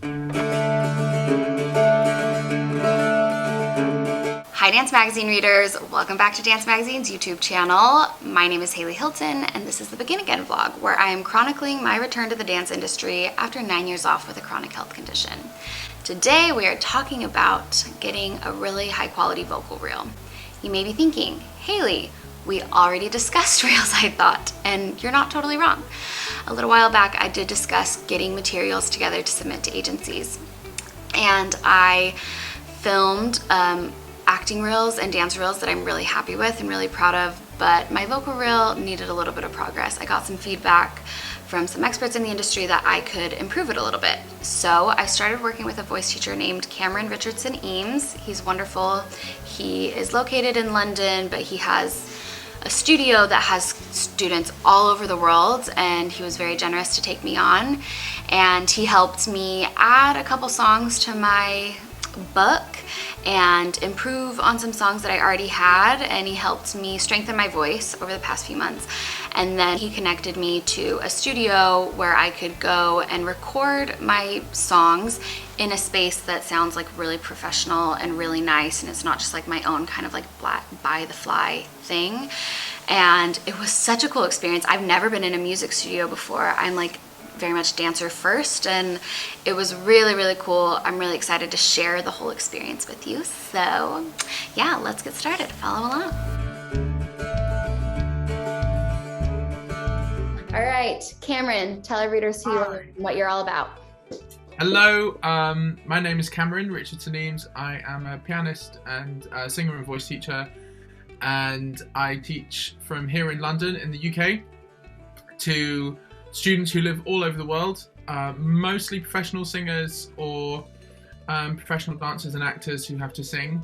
Hi Dance Magazine readers, welcome back to Dance Magazine's YouTube channel. My name is Haley Hilton and this is the Begin Again vlog where I am chronicling my return to the dance industry after 9 years off with a chronic health condition. Today we are talking about getting a really high quality vocal reel. You may be thinking, Haley, we already discussed reels, I thought, and you're not totally wrong. A little while back I did discuss getting materials together to submit to agencies, and I filmed acting reels and dance reels that I'm really happy with and really proud of, but my vocal reel needed a little bit of progress. I got some feedback from some experts in the industry that I could improve it a little bit. So I started working with a voice teacher named Cameron Richardson Eames. He's wonderful. He is located in London, but he has a studio that has students all over the world, and he was very generous to take me on. And he helped me add a couple songs to my book and improve on some songs that I already had, and he helped me strengthen my voice over the past few months. And then he connected me to a studio where I could go and record my songs in a space that sounds like really professional and really nice, and it's not just like my own kind of like by the fly thing. And it was such a cool experience. I've never been in a music studio before. I'm like very much dancer first, and it was really, really cool. I'm really excited to share the whole experience with you. So yeah, let's get started. Follow along. All right, Cameron, tell our readers who you are and what you're all about. Hello, my name is Cameron Richardson Eames. I am a pianist and a singer and voice teacher, and I teach from here in London in the UK to students who live all over the world, mostly professional singers or professional dancers and actors who have to sing.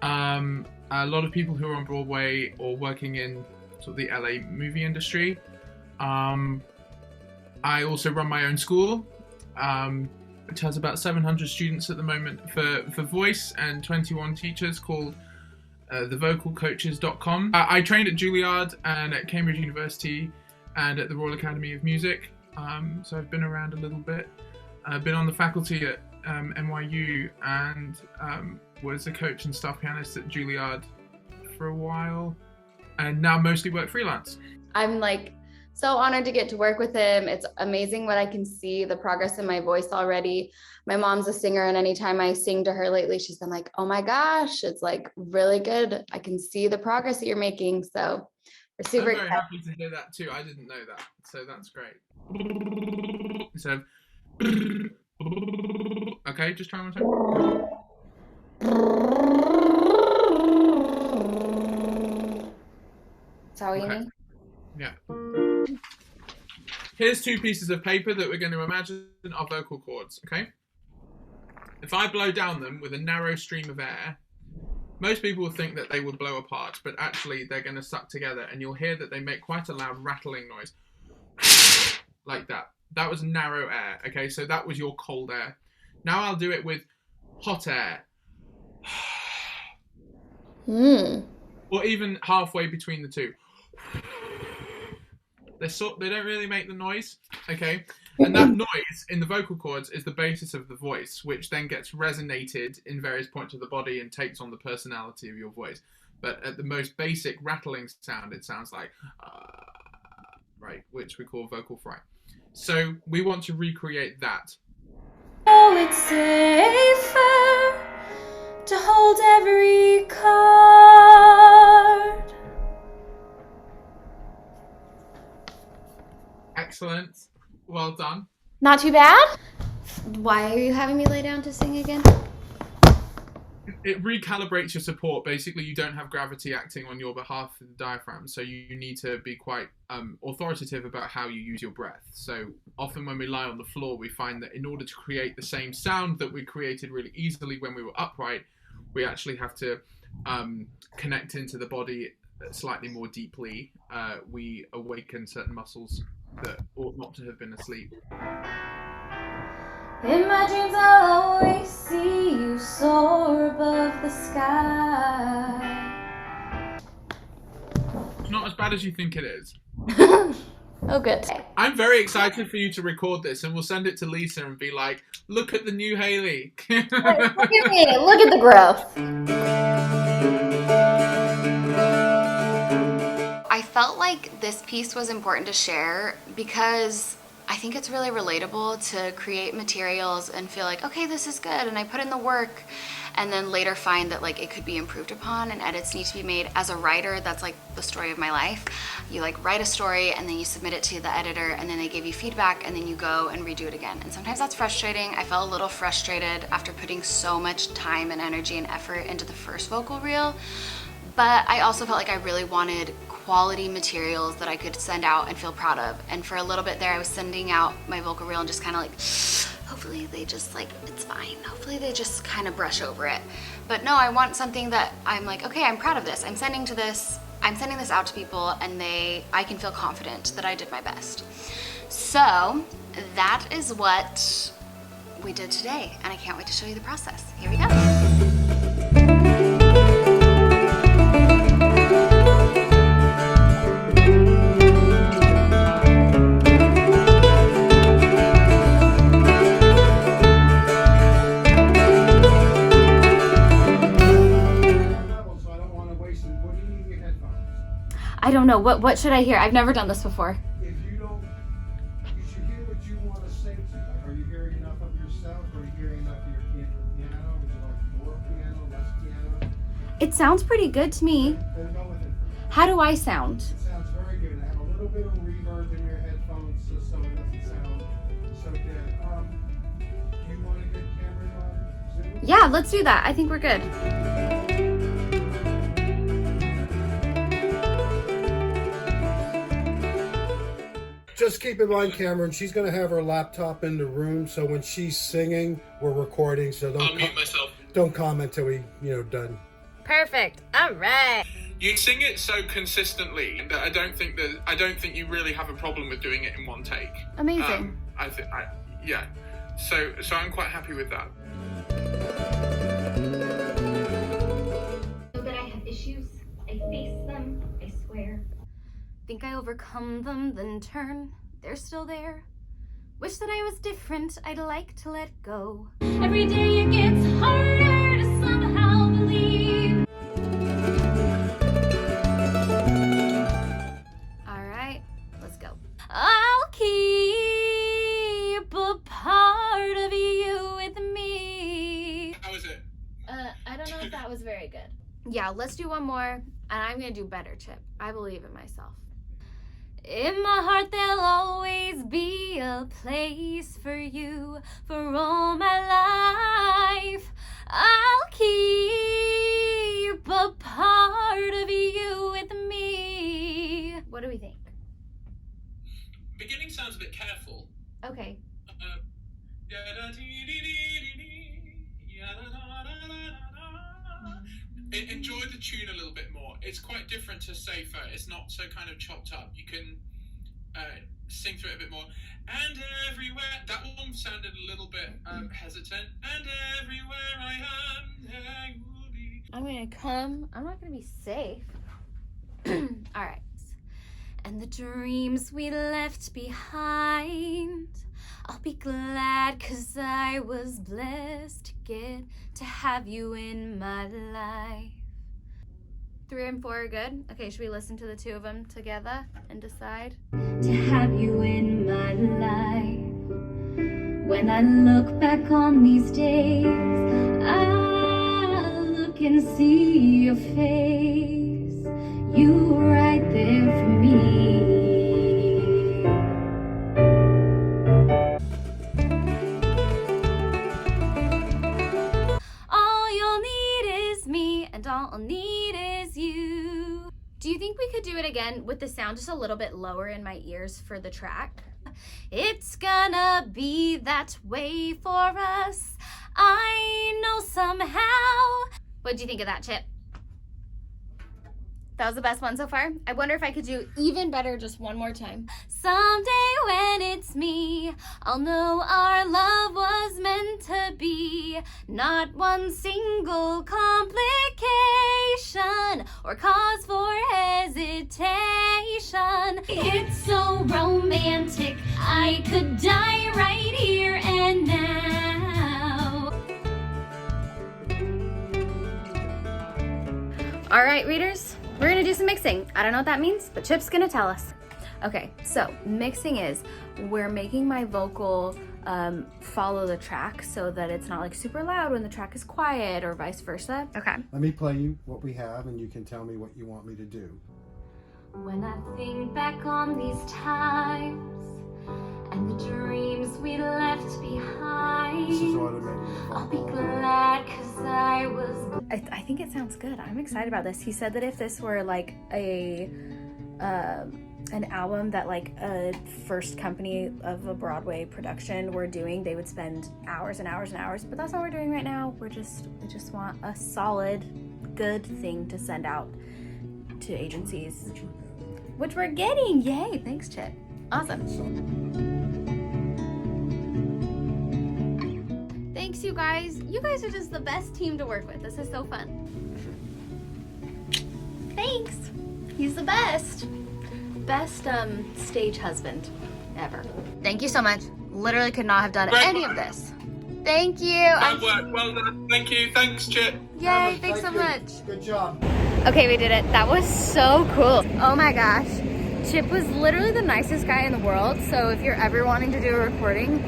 A lot of people who are on Broadway or working in sort of the LA movie industry. I also run my own school, which has about 700 students at the moment for voice and 21 teachers, called thevocalcoaches.com. I trained at Juilliard and at Cambridge University and at the Royal Academy of Music, so I've been around a little bit. I've been on the faculty at NYU and was a coach and staff pianist at Juilliard for a while, and now mostly work freelance. I'm like so honored to get to work with him. It's amazing what I can see, the progress in my voice already. My mom's a singer, and anytime I sing to her lately, she's been like, oh my gosh, it's like really good. I can see the progress that you're making. So we're super I'm very happy to hear that too. I didn't know that, so that's great. Instead of okay, just try one more time. That's all you need? Yeah. Here's two pieces of paper that we're going to imagine are vocal cords, okay? If I blow down them with a narrow stream of air, most people will think that they will blow apart, but actually they're going to suck together, and you'll hear that they make quite a loud rattling noise. Like that. That was narrow air, okay? So that was your cold air. Now I'll do it with hot air. Or even halfway between the two. They don't really make the noise, okay? And that noise in the vocal cords is the basis of the voice, which then gets resonated in various points of the body and takes on the personality of your voice. But at the most basic rattling sound, it sounds like, right, which we call vocal fry. So we want to recreate that. Oh, it's safer to hold every card. Excellent. Well done. Not too bad? Why are you having me lay down to sing again? It recalibrates your support. Basically, you don't have gravity acting on your behalf of the diaphragm, so you need to be quite authoritative about how you use your breath. So often when we lie on the floor, we find that in order to create the same sound that we created really easily when we were upright, we actually have to connect into the body slightly more deeply. We awaken certain muscles that ought not to have been asleep. In my dreams I'll always see you soar above the sky. It's not as bad as you think it is. Oh, good. I'm very excited for you to record this, and we'll send it to Lisa and be like, "Look at the new Haley." Look at me. Look at the growth. I felt like this piece was important to share because I think it's really relatable to create materials and feel like, okay, this is good, and I put in the work, and then later find that like it could be improved upon and edits need to be made. As a writer, that's like the story of my life. You like write a story and then you submit it to the editor and then they give you feedback and then you go and redo it again. And sometimes that's frustrating. I felt a little frustrated after putting so much time and energy and effort into the first vocal reel. But I also felt like I really wanted quality materials that I could send out and feel proud of. And for a little bit there, I was sending out my vocal reel and just kind of like, hopefully they just like, it's fine. Hopefully they just kind of brush over it. But no, I want something that I'm like, okay, I'm proud of this. I'm sending this out to people and I can feel confident that I did my best. So that is what we did today. And I can't wait to show you the process. Here we go. I don't know. What should I hear? I've never done this before. If you don't, you should hear what you want to say to. Like, are you hearing enough of yourself? Are you hearing enough of your piano? Would you like more piano, less piano? It sounds pretty good to me. Then go with it. How do I sound? It sounds very good. Have a little bit of reverb in your headphones just so it doesn't sound so good. Do you want a good camera on Zoom? Yeah, let's do that. I think we're good. Just keep in mind, Cameron, she's going to have her laptop in the room, so when she's singing, we're recording, so I'll mute myself. don't comment till we, done. Perfect. All right. You sing it so consistently that I don't think you really have a problem with doing it in one take. Amazing. Yeah. So I'm quite happy with that. Know that I have issues. I face them, I swear. Think I overcome them, then turn. They're still there. Wish that I was different. I'd like to let go. Every day it gets harder to somehow believe. All right, let's go. I'll keep a part of you with me. How is it? I don't know if that was very good. Yeah, let's do one more, and I'm gonna do better, Chip. I believe in myself. In my heart there'll always be a place for you for all my life. I'll keep a part of you with me. What do we think? Beginning sounds a bit careful. Okay. Enjoy the tune a little bit more. It's quite different to Safer. It's not so kind of chopped up. You can sing through it a bit more. And everywhere, that one sounded a little bit hesitant. And everywhere I am, there you will be. I'm gonna come. I'm not gonna be safe. All right. And the dreams we left behind, I'll be glad 'cause I was blessed to get to have you in my life. 3 and 4 are good. Okay, should we listen to the 2 of them together and decide? To have you in my life. When I look back on these days, I look and see your face. You were right there for me. All you'll need is me, and all I'll need is you. Do you think we could do it again with the sound just a little bit lower in my ears for the track? It's gonna be that way for us, I know somehow. What do you think of that, Chip? That was the best one so far. I wonder if I could do even better just one more time. Someday when it's me, I'll know our love was meant to be. Not one single complication or cause for hesitation. It's so romantic, I could die right here and now. All right, readers, we're gonna do some mixing. I don't know what that means, but Chip's gonna tell us. Okay, so mixing is we're making my vocal follow the track so that it's not like super loud when the track is quiet or vice versa. Okay. Let me play you what we have and you can tell me what you want me to do. When I think back on these times and the dreams we left behind, This is automated. I'll be glad 'cause I was. I think it sounds good. I'm excited about this. He said that if this were like an album that like a first company of a Broadway production were doing, they would spend hours and hours and hours, but that's what we're doing right now. We just want a solid, good thing to send out to agencies, which we're getting. Yay, thanks Chip. Awesome. Thanks you guys. You guys are just the best team to work with. This is so fun. Thanks. He's the best. Best stage husband ever. Thank you so much. Literally could not have done any of this. Thank you. That worked. Well done. Thank you. Thanks, Chip. Yay, thanks so much. Good job. Okay, we did it. That was so cool. Oh my gosh. Chip was literally the nicest guy in the world. So if you're ever wanting to do a recording,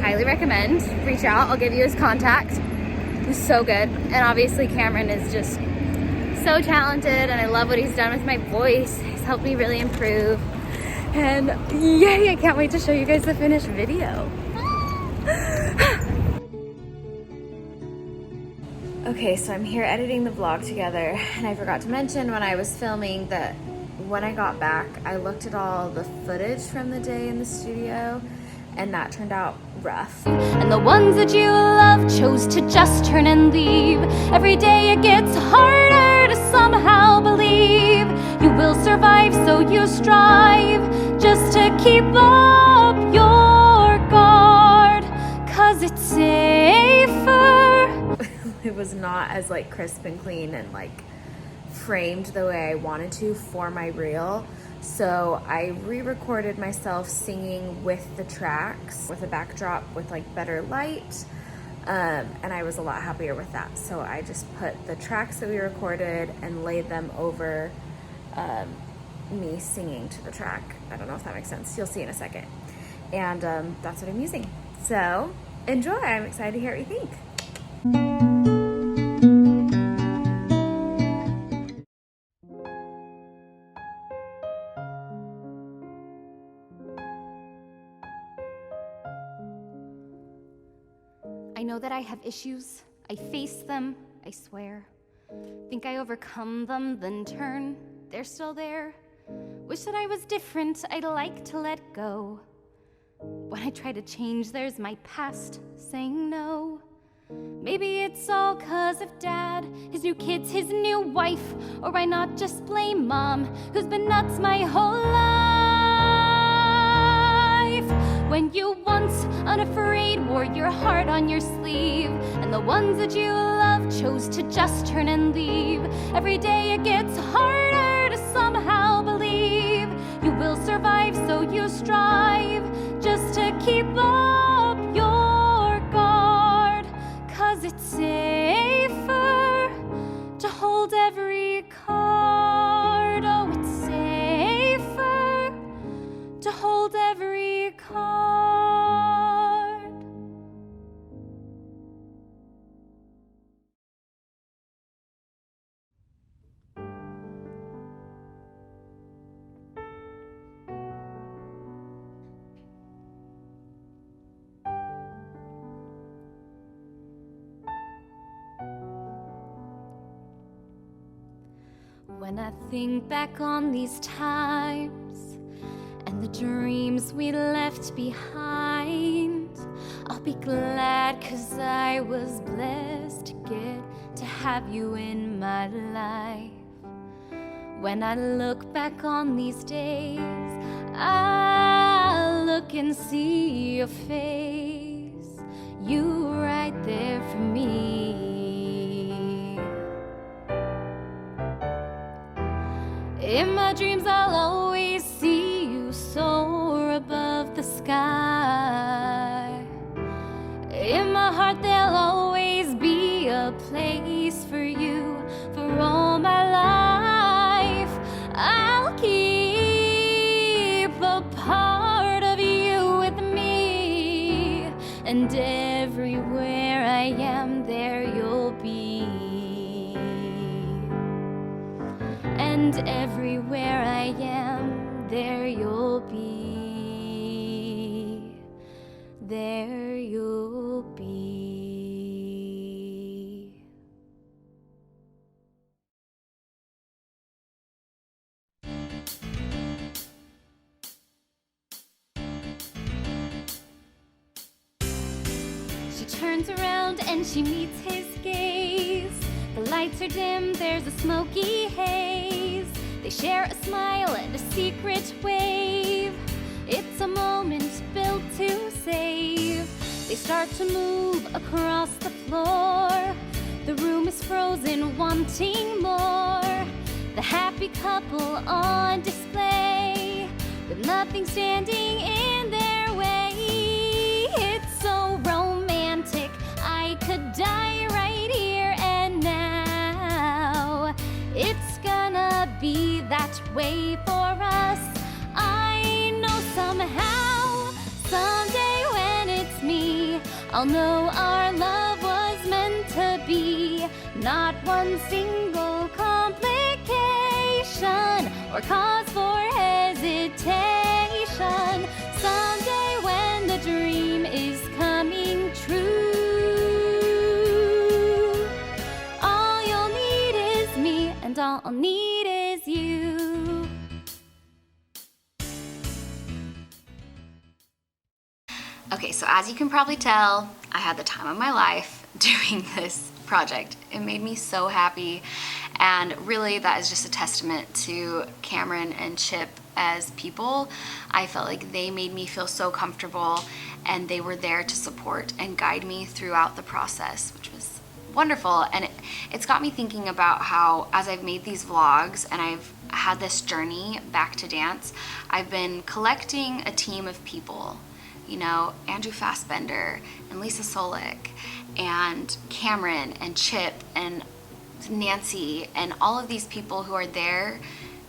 highly recommend. Reach out. I'll give you his contact. It was so good. And obviously Cameron is just so talented and I love what he's done with my voice. He's helped me really improve. And yay, I can't wait to show you guys the finished video. Okay, so I'm here editing the vlog together and I forgot to mention when I was filming that when I got back, I looked at all the footage from the day in the studio and that turned out rough. And the ones that you love chose to just turn and leave. Every day it gets harder to somehow believe you will survive, so you strive just to keep up your guard, 'cause it's safer. It was not as like crisp and clean and like framed the way I wanted to for my reel. So I re-recorded myself singing with the tracks, with a backdrop with like better light, and I was a lot happier with that. So I just put the tracks that we recorded and laid them over me singing to the track. I don't know if that makes sense. You'll see in a second. And that's what I'm using. So enjoy. I'm excited to hear what you think. I know that I have issues. I face them, I swear. Think I overcome them, then turn. They're still there. Wish that I was different. I'd like to let go. When I try to change, there's my past saying no. Maybe it's all 'cause of Dad, his new kids, his new wife. Or why not just blame Mom, who's been nuts my whole life? When you once unafraid wore your heart on your sleeve, and the ones that you love chose to just turn and leave. Every day it gets harder to somehow believe you will survive, so you strive just to keep up your guard, 'cause it's safer to hold every card. Oh, it's safer to hold every card. When I think back on these times and the dreams we left behind, I'll be glad 'cause I was blessed to get to have you in my life. When I look back on these days, I look and see your face. You right there for me. In my dreams I'll always see you soar above the sky. In my heart there'll always be a place for you. For all my life I'll keep a part of you with me. And everywhere I am, there you'll be. And everywhere I am, there you'll be. There you'll be. She turns around and she meets his gaze. The lights are dim, there's a smoky haze. They share a smile and a secret wave. It's a moment built to save. They start to move across the floor. The room is frozen, wanting more. The happy couple on display, with nothing standing in their way. It's so romantic, I could die right here and now. It's gonna be that way for us. I know somehow, someday when it's me, I'll know our love was meant to be. Not one single complication or cause for hesitation. Someday when the dream is coming true, all you'll need is me, and all I'll need is you. Okay, so as you can probably tell, I had the time of my life doing this project. It made me so happy, and really that is just a testament to Cameron and Chip as people. I felt like they made me feel so comfortable, and they were there to support and guide me throughout the process, which was wonderful. And it's got me thinking about how, as I've made these vlogs and I've had this journey back to dance, I've been collecting a team of people. You know, Andrew Fassbender and Lisa Solik and Cameron and Chip and Nancy and all of these people who are there,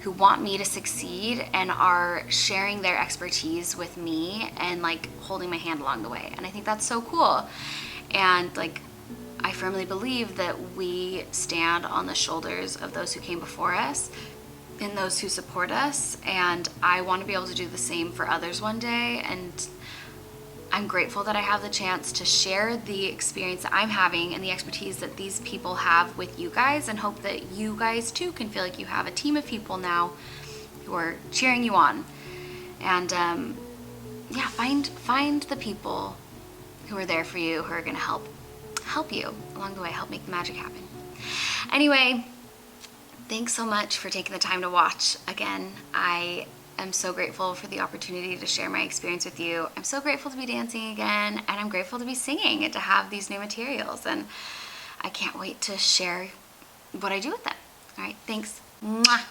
who want me to succeed and are sharing their expertise with me and like holding my hand along the way. And I think that's so cool. And like, I firmly believe that we stand on the shoulders of those who came before us and those who support us. And I want to be able to do the same for others one day. And I'm grateful that I have the chance to share the experience that I'm having and the expertise that these people have with you guys, and hope that you guys too can feel like you have a team of people now who are cheering you on. And yeah, find the people who are there for you, who are going to help you along the way, help make the magic happen. Anyway, thanks so much for taking the time to watch. Again, I'm so grateful for the opportunity to share my experience with you. I'm so grateful to be dancing again, and I'm grateful to be singing and to have these new materials. And I can't wait to share what I do with them. All right, thanks. Mwah.